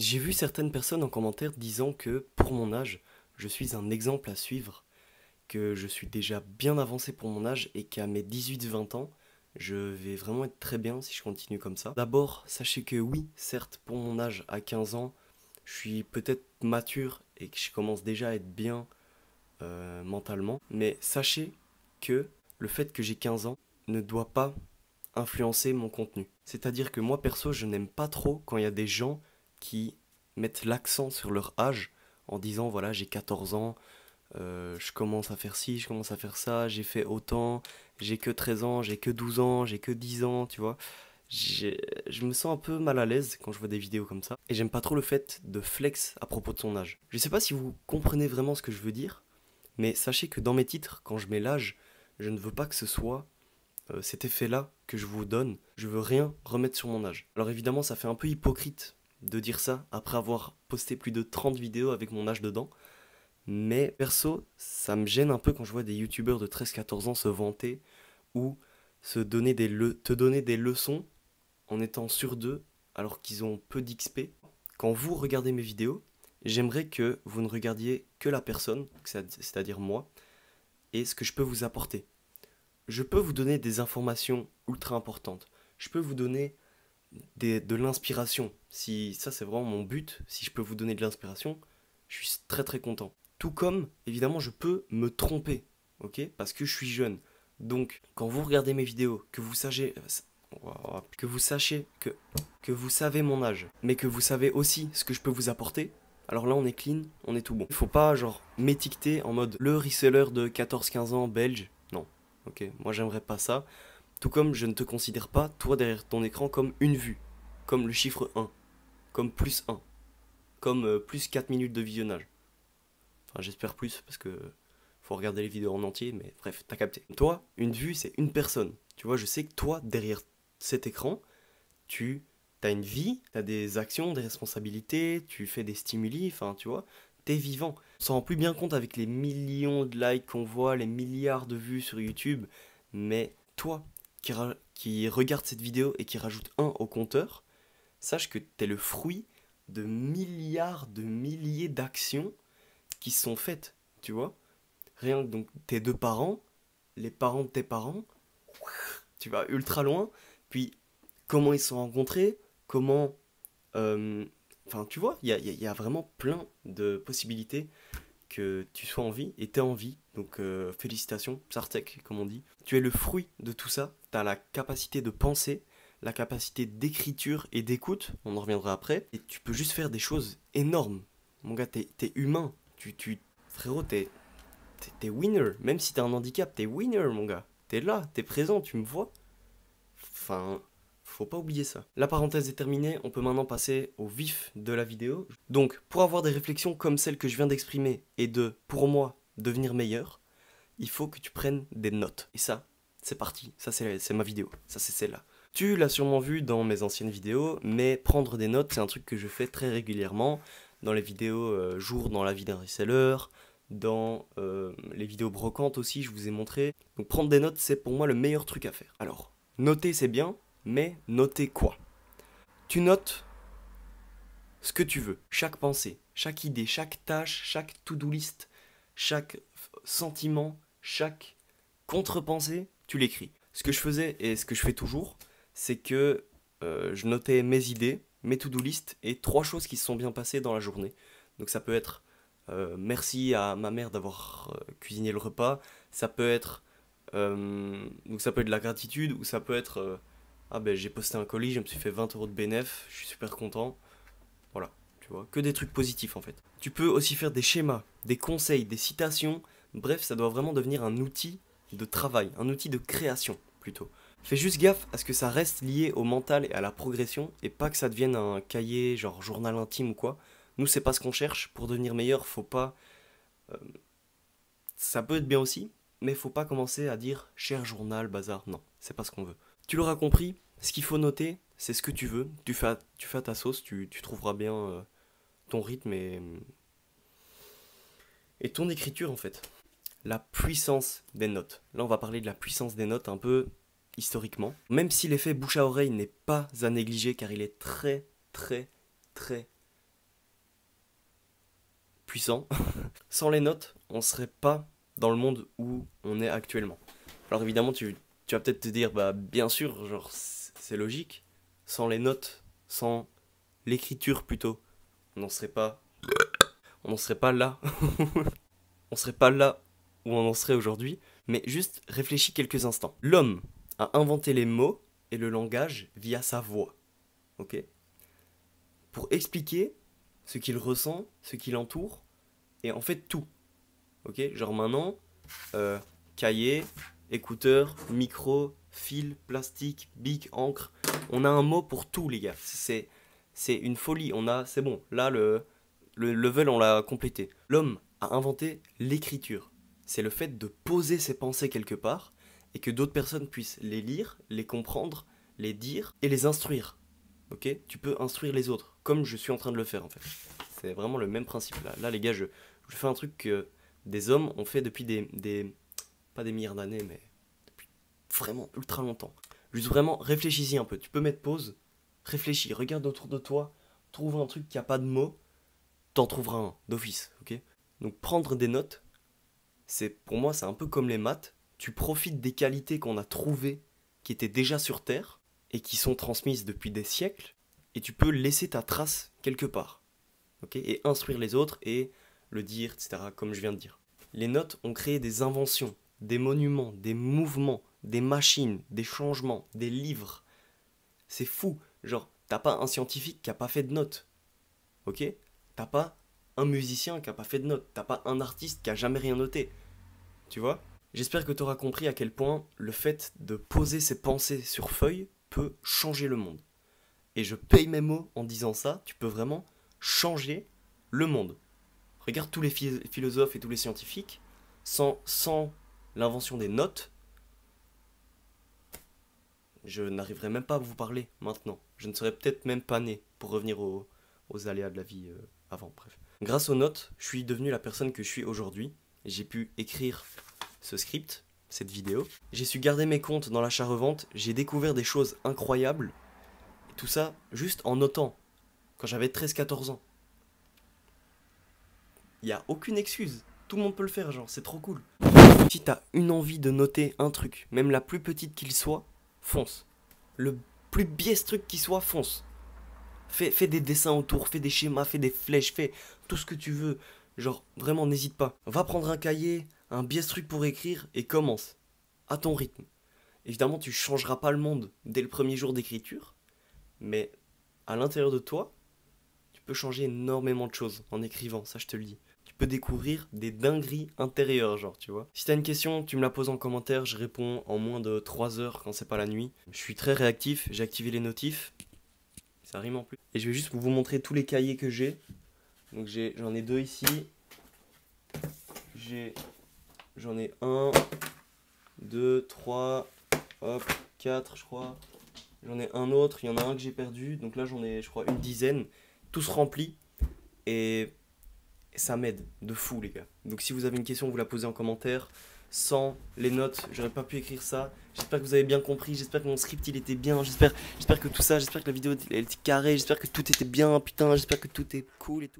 J'ai vu certaines personnes en commentaire disant que pour mon âge, je suis un exemple à suivre, que je suis déjà bien avancé pour mon âge et qu'à mes 18-20 ans, je vais vraiment être très bien si je continue comme ça. D'abord, sachez que oui, certes, pour mon âge à 15 ans, je suis peut-être mature et que je commence déjà à être bien mentalement, mais sachez que le fait que j'ai 15 ans ne doit pas influencer mon contenu. C'est-à-dire que moi perso, je n'aime pas trop quand il y a des gens qui mettent l'accent sur leur âge en disant voilà, j'ai 14 ans, je commence à faire ci, je commence à faire ça, j'ai fait autant, j'ai que 13 ans, j'ai que 12 ans, j'ai que 10 ans, tu vois. Je me sens un peu mal à l'aise quand je vois des vidéos comme ça. Et j'aime pas trop le fait de flex à propos de son âge. Je sais pas si vous comprenez vraiment ce que je veux dire, mais sachez que dans mes titres, quand je mets l'âge, je ne veux pas que ce soit cet effet-là que je vous donne. Je veux rien remettre sur mon âge. Alors évidemment, ça fait un peu hypocrite de dire ça après avoir posté plus de 30 vidéos avec mon âge dedans. Mais perso, ça me gêne un peu quand je vois des youtubeurs de 13-14 ans se vanter ou te donner des leçons en étant sur d'eux alors qu'ils ont peu d'XP. Quand vous regardez mes vidéos, j'aimerais que vous ne regardiez que la personne, c'est-à-dire moi, et ce que je peux vous apporter. Je peux vous donner des informations ultra importantes. Je peux vous donner de l'inspiration. Si ça c'est vraiment mon but, si je peux vous donner de l'inspiration, je suis très très content. Tout comme, évidemment, je peux me tromper, ok? Parce que je suis jeune. Donc, quand vous regardez mes vidéos, que vous savez mon âge, mais que vous savez aussi ce que je peux vous apporter, alors là on est clean, on est tout bon. Il faut pas genre m'étiqueter en mode le reseller de 14-15 ans belge. Non, ok, moi j'aimerais pas ça. Tout comme je ne te considère pas, toi derrière ton écran, comme une vue, comme le chiffre 1, comme plus 1, comme plus 4 minutes de visionnage. Enfin, j'espère plus parce que faut regarder les vidéos en entier, mais bref, t'as capté. Toi, une vue, c'est une personne. Tu vois, je sais que toi, derrière cet écran, tu as une vie, tu as des actions, des responsabilités, tu fais des stimuli, enfin, tu vois, t'es vivant. On s'en rend plus bien compte avec les millions de likes qu'on voit, les milliards de vues sur YouTube, mais toi, qui regarde cette vidéo et qui rajoute un au compteur, sache que t'es le fruit de milliards de milliers d'actions qui sont faites, tu vois. Rien que donc tes deux parents, les parents de tes parents, tu vas ultra loin, puis comment ils se sont rencontrés, comment... Enfin, tu vois, il y a vraiment plein de possibilités que tu sois en vie et t'es en vie. Donc félicitations, Psartek, comme on dit. Tu es le fruit de tout ça, t'as la capacité de penser, la capacité d'écriture et d'écoute, on en reviendra après, et tu peux juste faire des choses énormes. Mon gars, t'es humain, frérot, t'es winner, même si t'as un handicap, t'es winner, mon gars. T'es là, t'es présent, tu me vois. Enfin, faut pas oublier ça. La parenthèse est terminée, on peut maintenant passer au vif de la vidéo. Donc, pour avoir des réflexions comme celles que je viens d'exprimer et pour moi, devenir meilleur, il faut que tu prennes des notes. Et ça, c'est parti. Ça, c'est ma vidéo. Ça, c'est celle-là. Tu l'as sûrement vu dans mes anciennes vidéos, mais prendre des notes, c'est un truc que je fais très régulièrement dans les vidéos jour dans la vie d'un reseller, dans les vidéos brocantes aussi, je vous ai montré. Donc prendre des notes, c'est pour moi le meilleur truc à faire. Alors, noter c'est bien, mais noter quoi? Tu notes ce que tu veux, chaque pensée, chaque idée, chaque tâche, chaque to-do list, chaque sentiment, chaque contre-pensée, tu l'écris. Ce que je faisais et ce que je fais toujours, c'est que je notais mes idées, mes to-do list et 3 choses qui se sont bien passées dans la journée. Donc ça peut être merci à ma mère d'avoir cuisiné le repas, ça peut être donc ça peut être de la gratitude ou ça peut être ah ben j'ai posté un colis, je me suis fait 20 euros de bénéf, je suis super content. Voilà, tu vois, que des trucs positifs en fait. Tu peux aussi faire des schémas, des conseils, des citations, bref, ça doit vraiment devenir un outil de travail, un outil de création plutôt. Fais juste gaffe à ce que ça reste lié au mental et à la progression et pas que ça devienne un cahier genre journal intime ou quoi. Nous, c'est pas ce qu'on cherche. Pour devenir meilleur, faut pas. euh, Ça peut être bien aussi, mais faut pas commencer à dire cher journal, bazar. Non, c'est pas ce qu'on veut. Tu l'auras compris, ce qu'il faut noter, c'est ce que tu veux. Tu fais à ta sauce, tu trouveras bien ton rythme et ton écriture en fait. La puissance des notes. Là, on va parler de la puissance des notes un peu historiquement. Même si l'effet bouche à oreille n'est pas à négliger car il est très, très, très puissant. Sans les notes, on serait pas dans le monde où on est actuellement. Alors évidemment, tu vas peut-être te dire, bah bien sûr, genre c'est logique. Sans les notes, sans l'écriture plutôt, on n'en serait pas là. On serait pas là où on en serait aujourd'hui. Mais juste réfléchis quelques instants. L'homme a inventé les mots et le langage via sa voix. Ok ? Pour expliquer ce qu'il ressent, ce qui l'entoure, et en fait tout. Ok ? Genre maintenant, cahier, écouteur, micro, fil, plastique, bic, encre. On a un mot pour tout, les gars. C'est une folie. C'est bon. Là, le level, on l'a complété. L'homme a inventé l'écriture. C'est le fait de poser ses pensées quelque part et que d'autres personnes puissent les lire, les comprendre, les dire et les instruire. Ok ? Tu peux instruire les autres, comme je suis en train de le faire en fait. C'est vraiment le même principe là. Là, les gars, je fais un truc que des hommes ont fait depuis pas des milliards d'années, mais depuis vraiment ultra longtemps. Juste vraiment, réfléchis-y un peu. Tu peux mettre pause, réfléchis, regarde autour de toi, trouve un truc qui a pas de mots, t'en trouveras un d'office, ok ? Donc prendre des notes, pour moi, c'est un peu comme les maths. Tu profites des qualités qu'on a trouvées, qui étaient déjà sur Terre, et qui sont transmises depuis des siècles, et tu peux laisser ta trace quelque part. Ok ? Et instruire les autres, et le dire, etc., comme je viens de dire. Les notes ont créé des inventions, des monuments, des mouvements, des machines, des changements, des livres. C'est fou. Genre, t'as pas un scientifique qui a pas fait de notes. Ok ? T'as pas un musicien qui a pas fait de notes. T'as pas un artiste qui a jamais rien noté. Tu vois ? J'espère que tu auras compris à quel point le fait de poser ses pensées sur feuille peut changer le monde. Et je paye mes mots en disant ça, tu peux vraiment changer le monde. Regarde tous les philosophes et tous les scientifiques, sans l'invention des notes, je n'arriverai même pas à vous parler maintenant. Je ne serais peut-être même pas né pour revenir aux aléas de la vie avant, bref. Grâce aux notes, je suis devenu la personne que je suis aujourd'hui. J'ai pu écrire ce script, cette vidéo. J'ai su garder mes comptes dans l'achat-revente. J'ai découvert des choses incroyables. Et tout ça juste en notant, quand j'avais 13-14 ans. Il n'y a aucune excuse. Tout le monde peut le faire, genre, c'est trop cool. Si t'as une envie de noter un truc, même la plus petite qu'il soit, fonce. Le plus biais truc qui soit, fonce. Fais des dessins autour, fais des schémas, fais des flèches, fais tout ce que tu veux. Genre, vraiment, n'hésite pas. Va prendre un cahier, un biais truc pour écrire et commence. À ton rythme. Évidemment, tu changeras pas le monde dès le premier jour d'écriture, mais à l'intérieur de toi, tu peux changer énormément de choses en écrivant, ça je te le dis. Tu peux découvrir des dingueries intérieures, genre, tu vois. Si t'as une question, tu me la poses en commentaire, je réponds en moins de 3 heures quand c'est pas la nuit. Je suis très réactif, j'ai activé les notifs. Ça rime en plus. Et je vais juste vous montrer tous les cahiers que j'ai. Donc j'en ai 2 ici. J'en ai 1, 2, 3, hop, 4 je crois. J'en ai un autre, il y en a un que j'ai perdu. Donc là j'en ai je crois une dizaine. Tous remplis. Et ça m'aide de fou les gars. Donc si vous avez une question, vous la posez en commentaire. Sans les notes, j'aurais pas pu écrire ça. J'espère que vous avez bien compris, j'espère que mon script il était bien, j'espère que tout ça, j'espère que la vidéo elle était carrée, j'espère que tout était bien, putain, j'espère que tout est cool et tout.